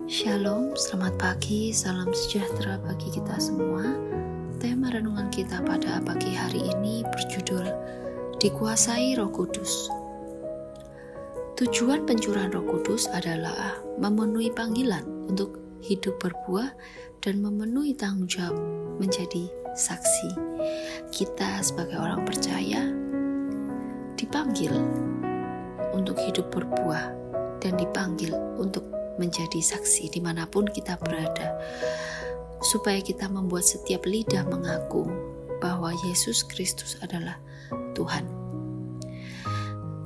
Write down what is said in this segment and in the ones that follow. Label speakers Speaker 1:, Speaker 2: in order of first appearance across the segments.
Speaker 1: Shalom, selamat pagi, salam sejahtera bagi kita semua. Tema renungan kita pada pagi hari ini berjudul Dikuasai Roh Kudus. Tujuan pencurahan Roh Kudus adalah memenuhi panggilan untuk hidup berbuah dan memenuhi tanggung jawab menjadi saksi. Kita sebagai orang percaya dipanggil untuk hidup berbuah dan dipanggil untuk menjadi saksi dimanapun kita berada, supaya kita membuat setiap lidah mengaku bahwa Yesus Kristus adalah Tuhan.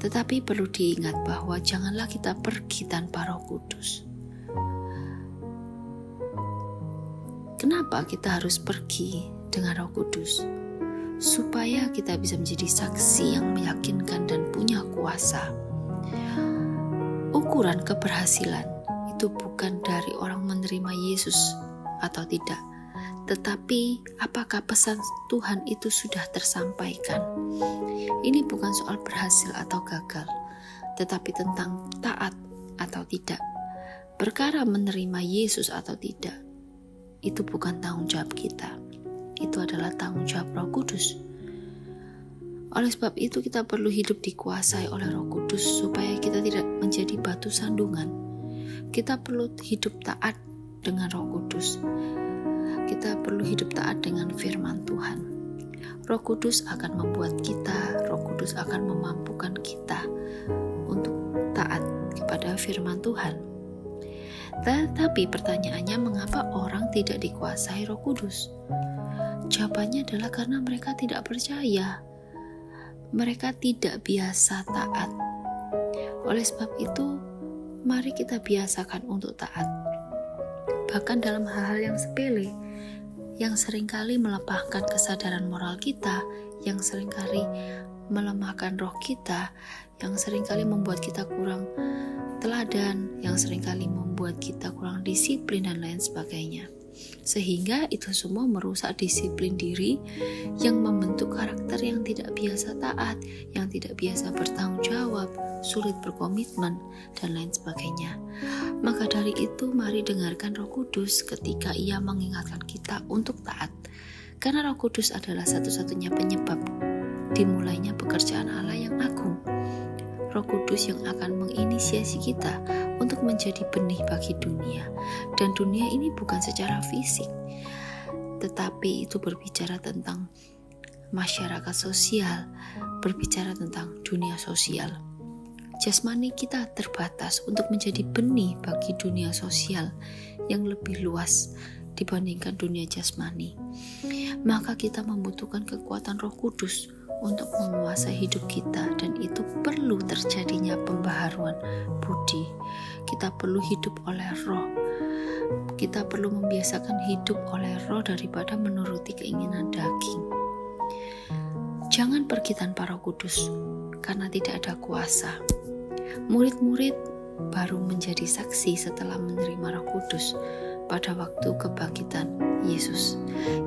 Speaker 1: Tetapi perlu diingat bahwa janganlah kita pergi tanpa Roh Kudus. Kenapa kita harus pergi dengan Roh Kudus? Supaya kita bisa menjadi saksi yang meyakinkan dan punya kuasa. Ukuran keberhasilan itu bukan dari orang menerima Yesus atau tidak, tetapi apakah pesan Tuhan itu sudah tersampaikan. Ini bukan soal berhasil atau gagal, tetapi tentang taat atau tidak. Perkara menerima Yesus atau tidak, itu bukan tanggung jawab kita. Itu adalah tanggung jawab Roh Kudus. Oleh sebab itu kita perlu hidup dikuasai oleh Roh Kudus supaya kita tidak menjadi batu sandungan. Kita perlu hidup taat dengan Roh Kudus. Kita perlu hidup taat dengan firman Tuhan. Roh Kudus akan membuat kita, Roh Kudus akan memampukan kita untuk taat kepada firman Tuhan. Tetapi pertanyaannya, mengapa orang tidak dikuasai Roh Kudus? Jawabannya adalah karena mereka tidak percaya. Mereka tidak biasa taat. Oleh sebab itu, mari kita biasakan untuk taat. Bahkan dalam hal-hal yang sepele, yang seringkali melepaskan kesadaran moral kita, yang seringkali melemahkan roh kita, yang seringkali membuat kita kurang teladan, yang seringkali membuat kita kurang disiplin dan lain sebagainya. Sehingga itu semua merusak disiplin diri yang membentuk karakter yang tidak biasa taat, yang tidak biasa bertanggung jawab, sulit berkomitmen, dan lain sebagainya. Maka dari itu mari dengarkan Roh Kudus ketika Ia mengingatkan kita untuk taat. Karena Roh Kudus adalah satu-satunya penyebab dimulainya pekerjaan Allah yang agung. Roh Kudus yang akan menginisiasi kita untuk menjadi benih bagi dunia. Dan dunia ini bukan secara fisik, tetapi itu berbicara tentang masyarakat sosial, berbicara tentang dunia sosial. Jasmani kita terbatas untuk menjadi benih bagi dunia sosial yang lebih luas dibandingkan dunia jasmani. Maka kita membutuhkan kekuatan Roh Kudus untuk menguasai hidup kita, dan itu perlu terjadinya pembaharuan budi. Kita perlu hidup oleh Roh. Kita perlu membiasakan hidup oleh Roh daripada menuruti keinginan daging. Jangan pergi tanpa Roh Kudus, karena tidak ada kuasa. Murid-murid baru menjadi saksi setelah menerima Roh Kudus pada waktu kebangkitan Yesus.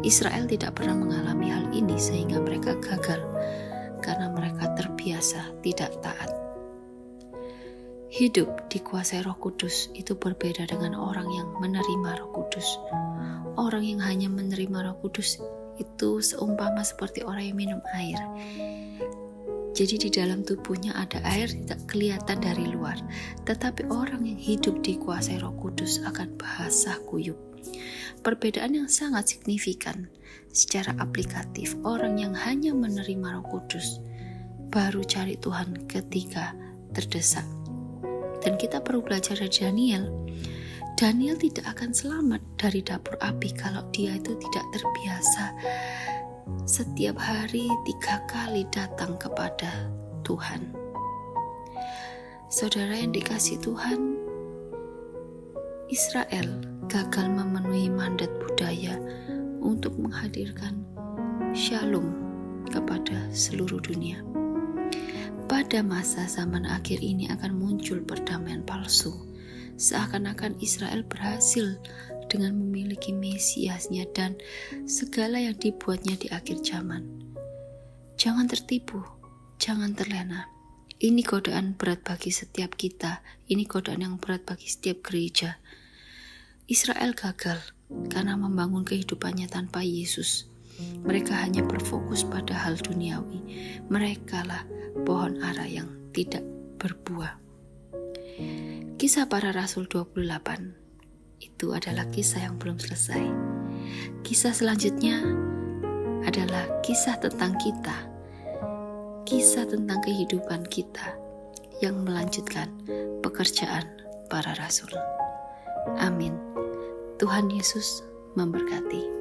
Speaker 1: Israel tidak pernah mengalami hal ini sehingga mereka gagal karena mereka terbiasa tidak taat. Hidup dikuasai Roh Kudus itu berbeda dengan orang yang menerima Roh Kudus. Orang yang hanya menerima Roh Kudus itu seumpama seperti orang yang minum air. Jadi di dalam tubuhnya ada air tidak kelihatan dari luar. Tetapi orang yang hidup dikuasai Roh Kudus akan basah kuyup. Perbedaan yang sangat signifikan secara aplikatif. Orang yang hanya menerima Roh Kudus baru cari Tuhan ketika terdesak. Dan kita perlu belajar dari Daniel. Daniel tidak akan selamat dari dapur api kalau dia itu tidak terbiasa setiap hari 3 kali datang kepada Tuhan. Saudara yang dikasihi Tuhan, Israel gagal memenuhi mandat budaya untuk menghadirkan shalom kepada seluruh dunia. Pada masa zaman akhir ini akan muncul perdamaian palsu. Seakan-akan Israel berhasil dengan memiliki Mesiasnya dan segala yang dibuatnya di akhir zaman. Jangan tertipu, jangan terlena. Ini godaan berat bagi setiap kita. Ini godaan yang berat bagi setiap gereja. Israel gagal karena membangun kehidupannya tanpa Yesus. Mereka hanya berfokus pada hal duniawi. Merekalah pohon ara yang tidak berbuah. Kisah para Rasul 28 itu adalah kisah yang belum selesai. Kisah selanjutnya adalah kisah tentang kita. Kisah tentang kehidupan kita yang melanjutkan pekerjaan para rasul. Amin. Tuhan Yesus memberkati.